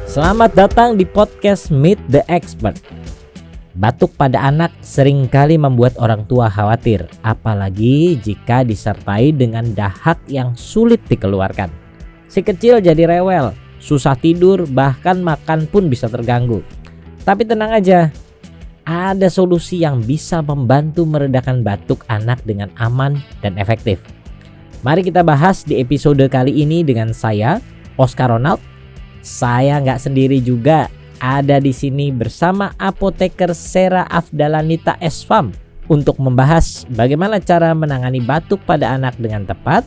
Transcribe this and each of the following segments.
Selamat datang di podcast Meet the Expert. Batuk pada anak seringkali membuat orang tua khawatir, apalagi jika disertai dengan dahak yang sulit dikeluarkan. Si kecil jadi rewel, susah tidur, bahkan makan pun bisa terganggu. Tapi tenang aja, ada solusi yang bisa membantu meredakan batuk anak dengan aman dan efektif. Mari kita bahas di episode kali ini dengan saya, Oscar Ronald. Saya nggak sendiri juga, ada di sini bersama apoteker Sera Afdalanita S.Pharm untuk membahas bagaimana cara menangani batuk pada anak dengan tepat,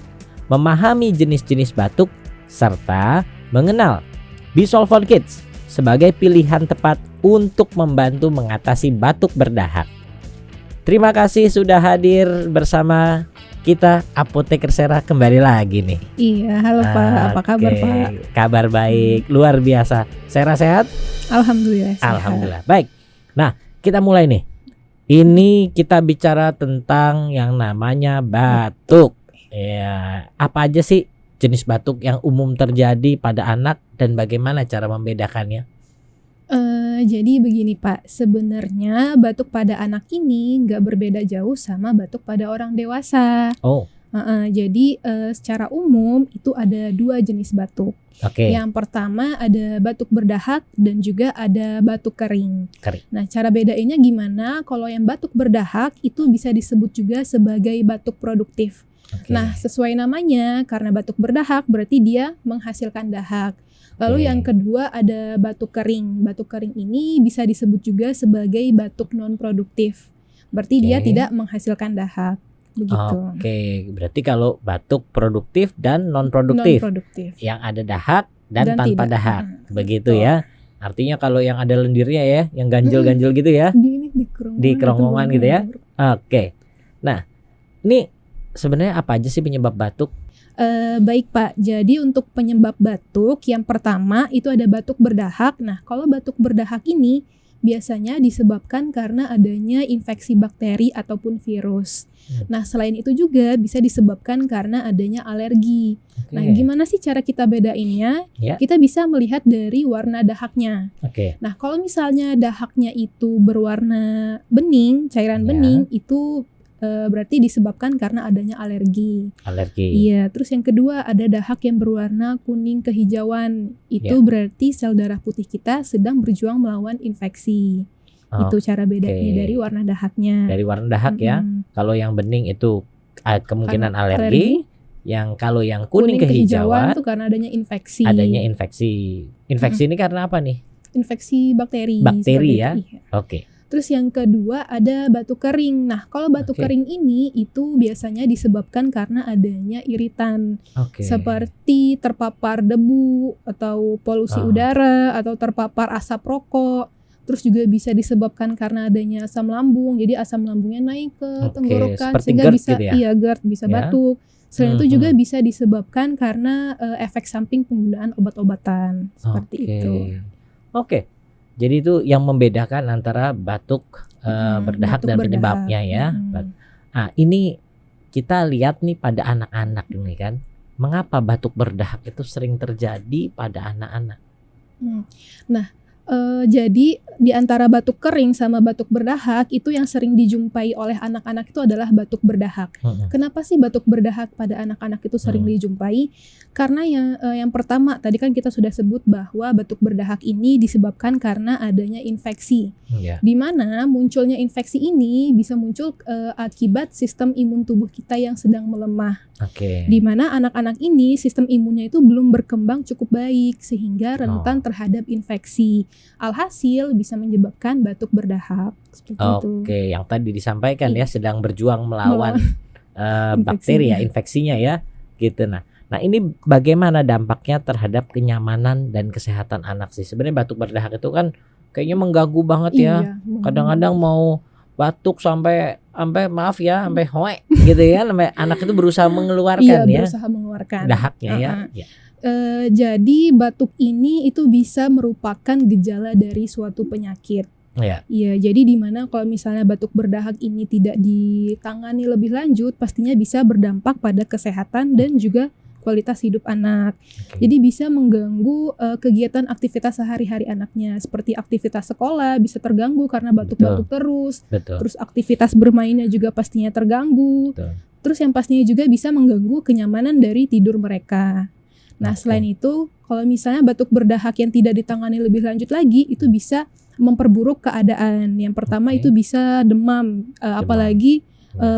memahami jenis-jenis batuk, serta mengenal Bisolvon Kids sebagai pilihan tepat untuk membantu mengatasi batuk berdahak. Terima kasih sudah hadir bersama kita, apoteker Sera kembali lagi nih. Iya, halo Pak, apa kabar Pak? Kabar baik, luar biasa. Sera sehat? Alhamdulillah sehat. Alhamdulillah, baik. Nah, kita mulai nih. Ini kita bicara tentang yang namanya batuk. Ya, apa aja sih jenis batuk yang umum terjadi pada anak dan bagaimana cara membedakannya? Jadi begini Pak, sebenarnya batuk pada anak ini nggak berbeda jauh sama batuk pada orang dewasa. Oh, Jadi secara umum itu ada dua jenis batuk. oke. Yang pertama ada batuk berdahak dan juga ada batuk kering. Kering. Nah, cara bedainnya gimana? Kalau yang batuk berdahak itu bisa disebut juga sebagai batuk produktif. Oke. Nah, sesuai namanya, karena batuk berdahak berarti dia menghasilkan dahak. Lalu Oke. yang kedua ada batuk kering. Batuk kering ini bisa disebut juga sebagai batuk non produktif. Berarti dia Oke. tidak menghasilkan dahak. Begitu. Oke, berarti kalau batuk produktif dan non produktif, Non-produktif. yang ada dahak dan tanpa tidak. dahak, begitu Betul. ya. Artinya kalau yang ada lendirnya ya, yang ganjel-ganjel gitu ya. Di kerongkongan gitu ya. Oke. Nah, ini sebenarnya apa aja sih penyebab batuk? Baik Pak, jadi untuk penyebab batuk yang pertama itu ada batuk berdahak. Nah, kalau batuk berdahak ini biasanya disebabkan karena adanya infeksi bakteri ataupun virus. Nah, selain itu juga bisa disebabkan karena adanya alergi. Oke. Nah, gimana sih cara kita bedainnya? Ya. Kita bisa melihat dari warna dahaknya. Oke. Nah, kalau misalnya dahaknya itu berwarna bening, cairan Ya. bening, itu berarti disebabkan karena adanya alergi. Alergi. Iya, terus yang kedua ada dahak yang berwarna kuning kehijauan. Itu berarti sel darah putih kita sedang berjuang melawan infeksi. Itu cara bedanya dari warna dahaknya. Dari warna dahak ya. Kalau yang bening itu kemungkinan alergi. Yang kalau yang kuning kehijauan itu karena adanya infeksi. Adanya infeksi. Infeksi ini karena apa nih? Infeksi bakteri. Bakteri ya. Iya. Oke. Terus yang kedua ada batuk kering. Nah, kalau batuk kering ini itu biasanya disebabkan karena adanya iritan. Seperti terpapar debu atau polusi udara atau terpapar asap rokok. Terus juga bisa disebabkan karena adanya asam lambung. Jadi asam lambungnya naik ke tenggorokan sehingga GERD bisa gitu ya? GERD bisa Ya. batuk. Selain itu juga bisa disebabkan karena efek samping penggunaan obat-obatan seperti itu. Oke. Jadi itu yang membedakan antara batuk berdahak batuk dan berdahak. penyebabnya ya. Nah, ini kita lihat nih pada anak-anak ini kan. Mengapa batuk berdahak itu sering terjadi pada anak-anak? Nah, jadi di antara batuk kering sama batuk berdahak itu yang sering dijumpai oleh anak-anak itu adalah batuk berdahak. Kenapa sih batuk berdahak pada anak-anak itu sering dijumpai? Karena yang pertama tadi kan kita sudah sebut bahwa batuk berdahak ini disebabkan karena adanya infeksi. Di mana munculnya infeksi ini bisa muncul akibat sistem imun tubuh kita yang sedang melemah. Di mana anak-anak ini sistem imunnya itu belum berkembang cukup baik sehingga rentan terhadap infeksi. Alhasil bisa menyebabkan batuk berdahak seperti itu. Yang tadi disampaikan ya, sedang berjuang melawan bakteri ya, infeksinya ya, gitu. Nah ini bagaimana dampaknya terhadap kenyamanan dan kesehatan anak sih? Sebenarnya batuk berdahak itu kan kayaknya mengganggu banget ya. Kadang-kadang mau batuk sampai maaf ya, sampai hoe gitu ya, sampai anak itu berusaha mengeluarkan berusaha mengeluarkan dahaknya ya. Jadi batuk ini itu bisa merupakan gejala dari suatu penyakit. Iya, jadi di mana kalau misalnya batuk berdahak ini tidak ditangani lebih lanjut, pastinya bisa berdampak pada kesehatan dan juga kualitas hidup anak. Oke. Jadi bisa mengganggu kegiatan aktivitas sehari-hari anaknya, seperti aktivitas sekolah bisa terganggu karena batuk-batuk terus. Betul. Terus aktivitas bermainnya juga pastinya terganggu. Betul. Terus yang pastinya juga bisa mengganggu kenyamanan dari tidur mereka. Nah, Oke. selain itu, kalau misalnya batuk berdahak yang tidak ditangani lebih lanjut lagi, itu bisa memperburuk keadaan. Yang pertama Oke. itu bisa demam, apalagi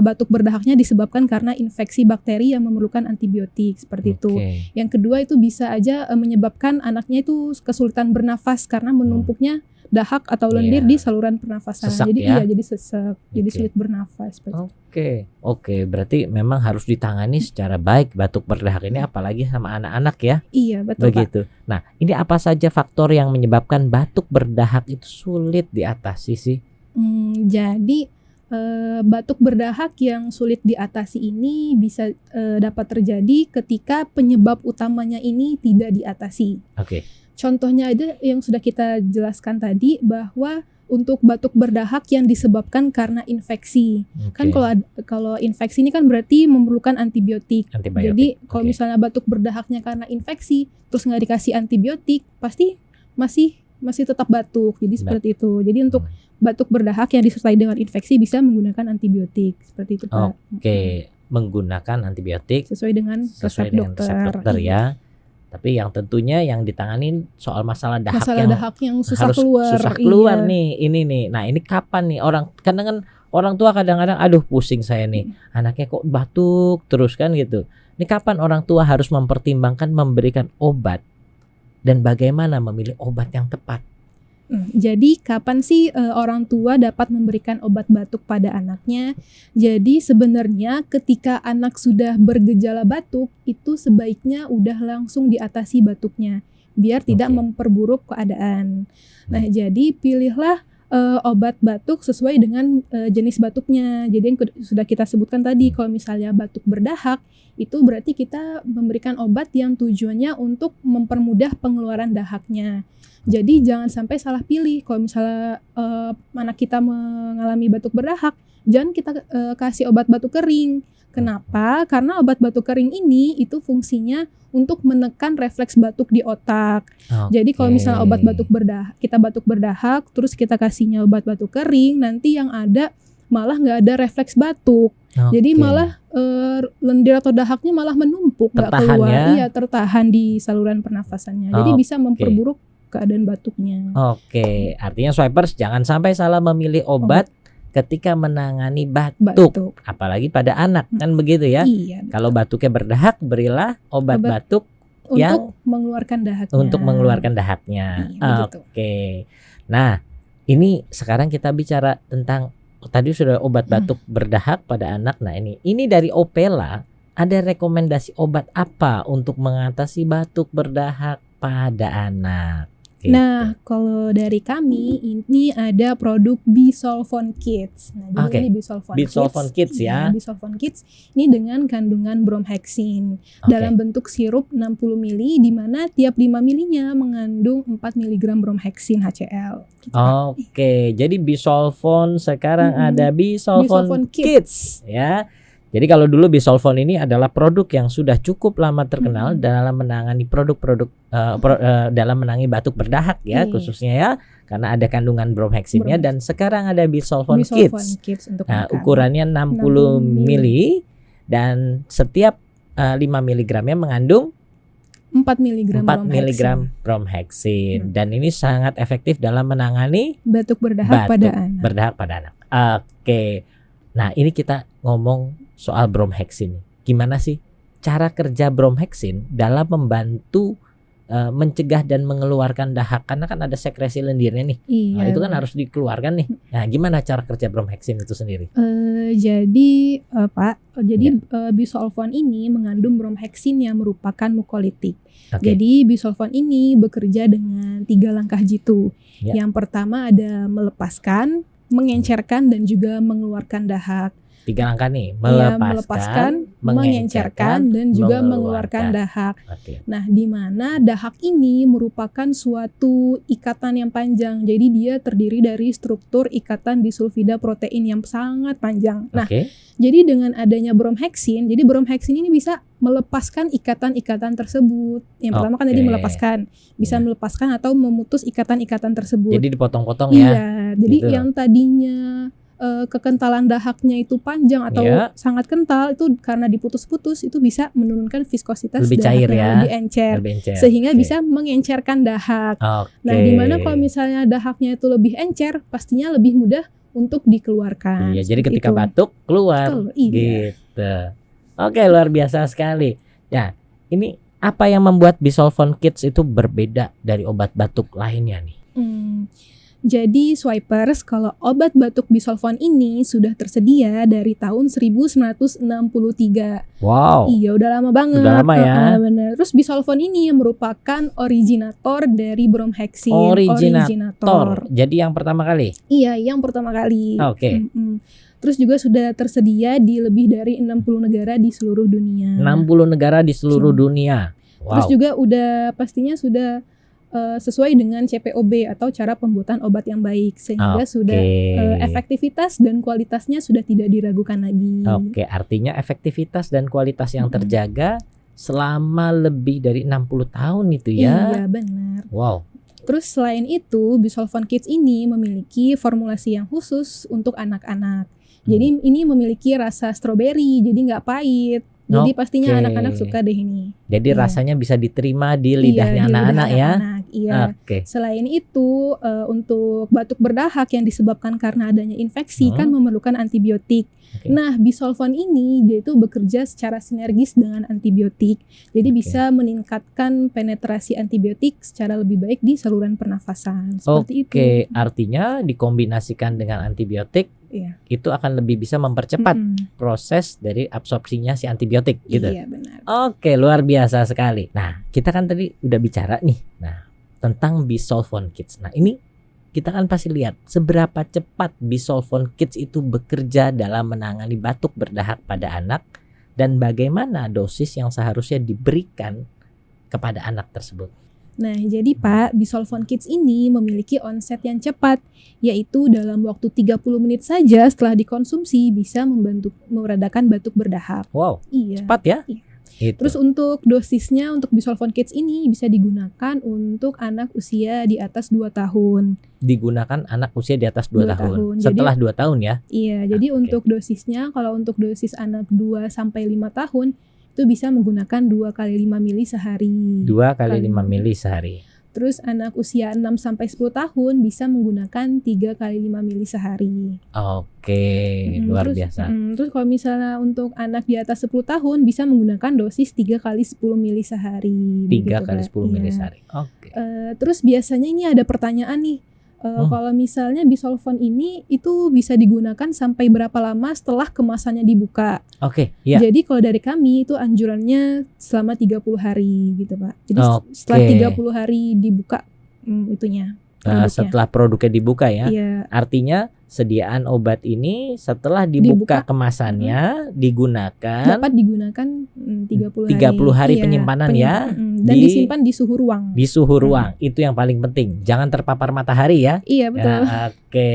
batuk berdahaknya disebabkan karena infeksi bakteri yang memerlukan antibiotik, seperti itu. Oke. Yang kedua itu bisa aja menyebabkan anaknya itu kesulitan bernafas karena menumpuknya dahak atau lendir Iya. di saluran pernafasan. Sesak Jadi ya? jadi sesak, jadi Oke. sulit bernafas. Oke, berarti memang harus ditangani secara baik batuk berdahak ini, apalagi sama anak-anak ya. Iya, betul, Pak. Begitu. Nah, ini apa saja faktor yang menyebabkan batuk berdahak itu sulit diatasi sih? Jadi batuk berdahak yang sulit diatasi ini bisa dapat terjadi ketika penyebab utamanya ini tidak diatasi. Oke. Contohnya ada yang sudah kita jelaskan tadi, bahwa untuk batuk berdahak yang disebabkan karena infeksi. Kan kalau infeksi ini kan berarti memerlukan antibiotik. Jadi kalau Oke. misalnya batuk berdahaknya karena infeksi, terus nggak dikasih antibiotik, pasti masih tetap batuk. Jadi seperti itu. Jadi untuk batuk berdahak yang disertai dengan infeksi bisa menggunakan antibiotik, seperti itu, Pak. Oke, menggunakan antibiotik Sesuai dengan resep dokter ya. Tapi yang tentunya yang ditangani soal masalah dahak yang susah harus keluar. susah keluar Iya. nih, ini nih. Nah, ini kapan nih kadang orang tua kadang-kadang aduh pusing saya nih. Anaknya kok batuk terus kan gitu. Ini kapan orang tua harus mempertimbangkan memberikan obat dan bagaimana memilih obat yang tepat? Jadi kapan sih orang tua dapat memberikan obat batuk pada anaknya? Jadi sebenarnya ketika anak sudah bergejala batuk, itu sebaiknya udah langsung diatasi batuknya biar tidak memperburuk keadaan. Nah, jadi pilihlah obat batuk sesuai dengan jenis batuknya. Jadi yang sudah kita sebutkan tadi, kalau misalnya batuk berdahak, itu berarti kita memberikan obat yang tujuannya untuk mempermudah pengeluaran dahaknya. Jadi jangan sampai salah pilih. Kalau misalnya anak kita mengalami batuk berdahak, jangan kita kasih obat batuk kering. Kenapa? Karena obat batuk kering ini itu fungsinya untuk menekan refleks batuk di otak. Jadi kalau misalnya kita batuk berdahak, terus kita kasihnya obat batuk kering, nanti yang ada malah nggak ada refleks batuk. Jadi malah lendir atau dahaknya malah menumpuk, nggak keluar. Ya? Iya, tertahan di saluran pernafasannya. Jadi bisa memperburuk keadaan batuknya. Oke, artinya swipers jangan sampai salah memilih obat ketika menangani batuk. Apalagi pada anak, kan begitu ya? Iya, kalau batuknya berdahak, berilah obat batuk untuk mengeluarkan dahaknya. Untuk mengeluarkan dahaknya. Oke. Nah, ini sekarang kita bicara tentang tadi sudah obat batuk berdahak pada anak. Nah, ini dari Opela ada rekomendasi obat apa untuk mengatasi batuk berdahak pada anak? Nah, kalau dari kami ini ada produk Bisolvon Kids. Nah, jadi ini Bisolvon Kids ya. Bisolvon Kids ini dengan kandungan bromhexin dalam bentuk sirup 60 ml, di mana tiap 5 ml-nya mengandung 4 mg bromhexin HCl. Oke, jadi Bisolvon sekarang ada Bisolvon Kids ya. Jadi kalau dulu Bisolvon ini adalah produk yang sudah cukup lama terkenal dalam menangani dalam menangani batuk berdahak ya, khususnya ya, karena ada kandungan bromhexinnya. Dan sekarang ada Bisolvon Kids. Nah, ukurannya 60 ml dan setiap 5 mg-nya mengandung 4 mg bromhexin. Dan ini sangat efektif dalam menangani batuk berdahak pada anak. Oke. Nah, ini kita ngomong soal bromhexin. Gimana sih cara kerja bromhexin dalam membantu mencegah dan mengeluarkan dahak? Karena kan ada sekresi lendirnya nih. Nah, itu kan harus dikeluarkan nih. Nah, gimana cara kerja bromhexin itu sendiri? Jadi Bisolvon ini mengandung bromhexin yang merupakan mukolitik. Jadi Bisolvon ini bekerja dengan 3 langkah jitu. Yang pertama ada melepaskan, mengencerkan, dan juga mengeluarkan dahak. 3 langkah nih, Iya, melepaskan, mengencerkan, dan juga mengeluarkan dahak. Oke. Nah, di mana dahak ini merupakan suatu ikatan yang panjang. Jadi dia terdiri dari struktur ikatan disulfida protein yang sangat panjang. Nah, Oke. jadi dengan adanya bromheksin, jadi bromheksin ini bisa melepaskan ikatan-ikatan tersebut. Yang pertama kan tadi Oke. melepaskan, bisa Ya. melepaskan atau memutus ikatan-ikatan tersebut. Jadi dipotong-potong ya. Iya, jadi Gitu. yang tadinya kekentalan dahaknya itu panjang atau Iya. sangat kental, itu karena diputus-putus itu bisa menurunkan viskositas Lebih cair dahaknya, ya. lebih encer, Lebih encer. sehingga Oke. bisa mengencerkan dahak. Oke. Nah, dimana kalau misalnya dahaknya itu lebih encer, pastinya lebih mudah untuk dikeluarkan. Iya, jadi Seperti ketika itu. batuk keluar. Iya. Gitu. Oke, luar biasa sekali. Ya, ini apa yang membuat Bisolfon Kids itu berbeda dari obat batuk lainnya nih? Jadi Swipers, kalau obat batuk Bisolfon ini sudah tersedia dari tahun 1963. Wow. Iya, udah lama banget. Udah lama ya. Bener. Terus Bisolfon ini yang merupakan originator dari bromheksin. Originator. Jadi yang pertama kali? Iya, yang pertama kali. Oke. Terus juga sudah tersedia di lebih dari 60 negara di seluruh dunia. 60 negara di seluruh dunia. Wow. Terus juga pastinya sudah sesuai dengan CPOB atau cara pembuatan obat yang baik, sehingga sudah efektivitas dan kualitasnya sudah tidak diragukan lagi. Oke, artinya efektivitas dan kualitas yang terjaga selama lebih dari 60 tahun itu ya. Iya, benar. Wow. Terus selain itu, Bisolfon Kids ini memiliki formulasi yang khusus untuk anak-anak. Jadi ini memiliki rasa stroberi, jadi nggak pahit. Jadi pastinya anak-anak suka deh ini. Jadi rasanya bisa diterima di lidahnya anak-anak ya. Iya. Selain itu untuk batuk berdahak yang disebabkan karena adanya infeksi kan memerlukan antibiotik. Nah, Bisolfon ini dia itu bekerja secara sinergis dengan antibiotik. Jadi bisa meningkatkan penetrasi antibiotik secara lebih baik di saluran pernafasan. Seperti itu. Artinya dikombinasikan dengan antibiotik itu akan lebih bisa mempercepat proses dari absorpsinya si antibiotik gitu. Iya, benar. Oke, luar biasa sekali. Nah, kita kan tadi udah bicara nih. Nah, tentang Bisolfon Kids. Nah, ini kita kan pasti lihat seberapa cepat Bisolfon Kids itu bekerja dalam menangani batuk berdahak pada anak dan bagaimana dosis yang seharusnya diberikan kepada anak tersebut. Nah, jadi Pak, Bisolfon Kids ini memiliki onset yang cepat, yaitu dalam waktu 30 menit saja setelah dikonsumsi bisa membantu meredakan batuk berdahak. Wow, iya. Cepat ya? Iya. Gitu. Terus untuk dosisnya untuk Bisolfon Kids ini bisa digunakan untuk anak usia di atas 2 tahun. Digunakan anak usia di atas 2 tahun. Jadi, setelah 2 tahun ya? Iya, jadi untuk dosisnya, kalau untuk dosis anak 2-5 tahun, itu bisa menggunakan 2 kali 5 mili sehari. 2 kali 5 mili sehari. Terus anak usia 6-10 tahun bisa menggunakan 3 kali 5 mili sehari. Oke, luar biasa. Terus kalau misalnya untuk anak di atas 10 tahun bisa menggunakan dosis 3 kali 10 mili sehari. 3 kali 10 mili sehari. Oke. Terus biasanya ini ada pertanyaan nih. Kalau misalnya Bisolfon ini itu bisa digunakan sampai berapa lama setelah kemasannya dibuka? Oke, iya. Jadi kalau dari kami itu anjurannya selama 30 hari gitu, Pak. Jadi setelah 30 hari dibuka itunya. Setelah produknya dibuka ya. Iya. Artinya sediaan obat ini setelah dibuka kemasannya digunakan dapat digunakan 30 hari penyimpanan ya. Dan disimpan di suhu ruang. Di suhu ruang. Itu yang paling penting. Jangan terpapar matahari ya. Iya, betul. Oke,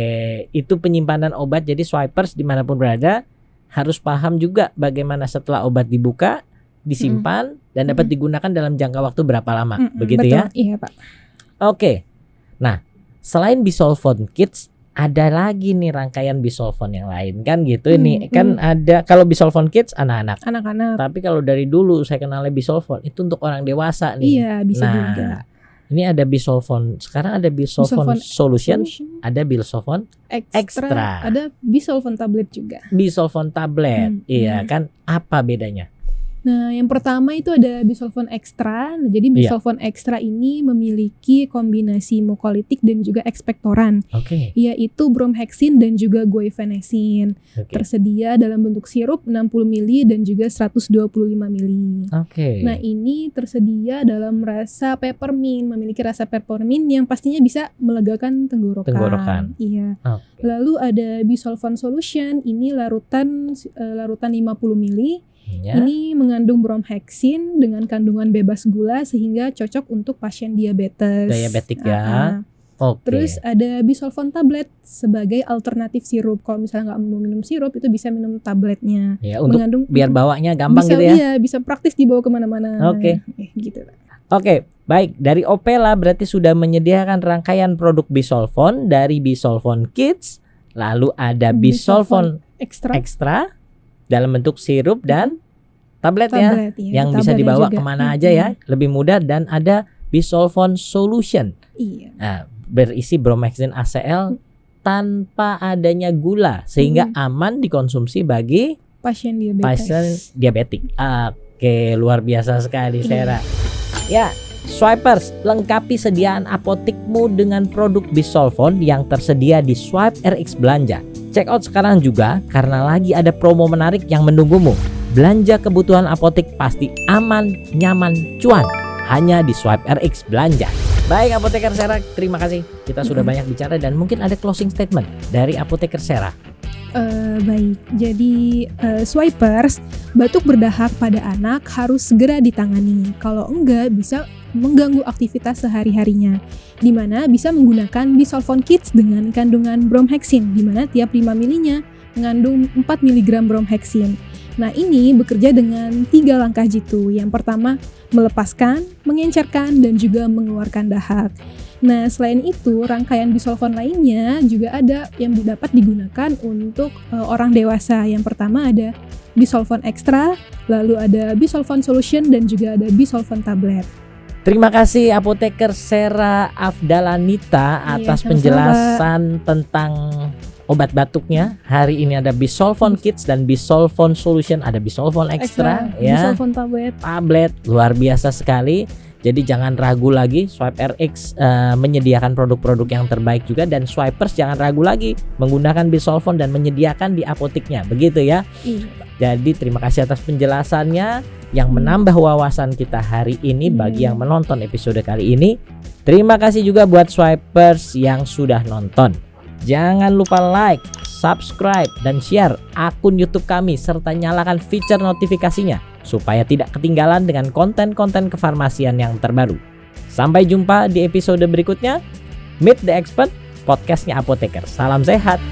itu penyimpanan obat. Jadi Swipers dimanapun berada harus paham juga bagaimana setelah obat dibuka, disimpan dan dapat digunakan dalam jangka waktu berapa lama. Begitu betul. ya? Iya, Pak. Oke. Nah, selain Bisolfon Kids, ada lagi nih rangkaian Bisolfon yang lain kan gitu. Ini kan ada, kalau Bisolfon Kids anak-anak. Tapi kalau dari dulu saya kenalnya Bisolfon itu untuk orang dewasa nih. Iya, bisa juga. Ini ada Bisolfon. Sekarang ada Bisolfon Solution, ada Bisolfon Extra. Ada Bisolfon tablet juga. Bisolfon tablet. Iya kan, apa bedanya? Nah, yang pertama itu ada Bisolfon Extra. Jadi Bisolfon Extra ini memiliki kombinasi mukolitik dan juga ekspektoran, yaitu bromheksin dan juga guaifenesin. Tersedia dalam bentuk sirup 60 mili dan juga 125 mili. Nah, ini tersedia dalam rasa peppermint, memiliki rasa peppermint yang pastinya bisa melegakan tenggorokan. Iya. Lalu ada Bisolvan Solution, ini larutan 50 ml. Ya. Ini mengandung bromhexin dengan kandungan bebas gula sehingga cocok untuk pasien Diabetik ya. Oke. Terus ada Bisolvan tablet sebagai alternatif sirup. Kalau misalnya nggak mau minum sirup, itu bisa minum tabletnya. Ya, untuk biar bawanya gampang bisa, gitu ya. Iya, bisa praktis dibawa kemana-mana. Oke. Gitu. Oke, baik. Dari Opela berarti sudah menyediakan rangkaian produk Bisolvan dari Bisolvan Kids, lalu ada Bisolvan Extra dalam bentuk sirup dan tablet ya, yang bisa dibawa juga kemana aja ya, lebih mudah. Dan ada Bisolvan Solution, nah, berisi bromhexin HCl tanpa adanya gula sehingga aman dikonsumsi bagi pasien diabetik. Oke, luar biasa sekali Sera. Ya, Swipers, lengkapi sediaan apotikmu dengan produk Bisolvan yang tersedia di Swipe RX Belanja. Check out sekarang juga karena lagi ada promo menarik yang menunggumu. Belanja kebutuhan apotik pasti aman, nyaman, cuan. Hanya di Swipe RX Belanja. Baik Apoteker Sera, terima kasih. Kita sudah banyak bicara dan mungkin ada closing statement dari Apoteker Sera. Baik, jadi Swipers, batuk berdahak pada anak harus segera ditangani. Kalau enggak bisa mengganggu aktivitas sehari-harinya, di mana bisa menggunakan Bisolvan Kids dengan kandungan bromhexin, di mana tiap 5 ml-nya mengandung 4 mg bromhexin. Nah, ini bekerja dengan 3 langkah jitu. Yang pertama, melepaskan, mengencerkan, dan juga mengeluarkan dahak. Nah, selain itu, rangkaian Bisolvan lainnya juga ada yang dapat digunakan untuk orang dewasa. Yang pertama ada Bisolvan Extra, lalu ada Bisolvan Solution, dan juga ada Bisolvan Tablet. Terima kasih Apoteker Sera Afdalanita atas penjelasan tentang obat batuknya. Hari ini ada Bisolvan Kids dan Bisolvan Solution, ada Bisolvan Extra ya. Bisolvan Tablet, luar biasa sekali. Jadi jangan ragu lagi, Swipe RX menyediakan produk-produk yang terbaik juga, dan Swipers jangan ragu lagi menggunakan Bisolvan dan menyediakan di apotiknya, begitu ya. Jadi terima kasih atas penjelasannya yang menambah wawasan kita hari ini bagi yang menonton episode kali ini. Terima kasih juga buat Swipers yang sudah nonton. Jangan lupa like, subscribe, dan share akun YouTube kami serta nyalakan fitur notifikasinya supaya tidak ketinggalan dengan konten-konten kefarmasian yang terbaru. Sampai jumpa di episode berikutnya. Meet the Expert, podcastnya Apoteker. Salam sehat.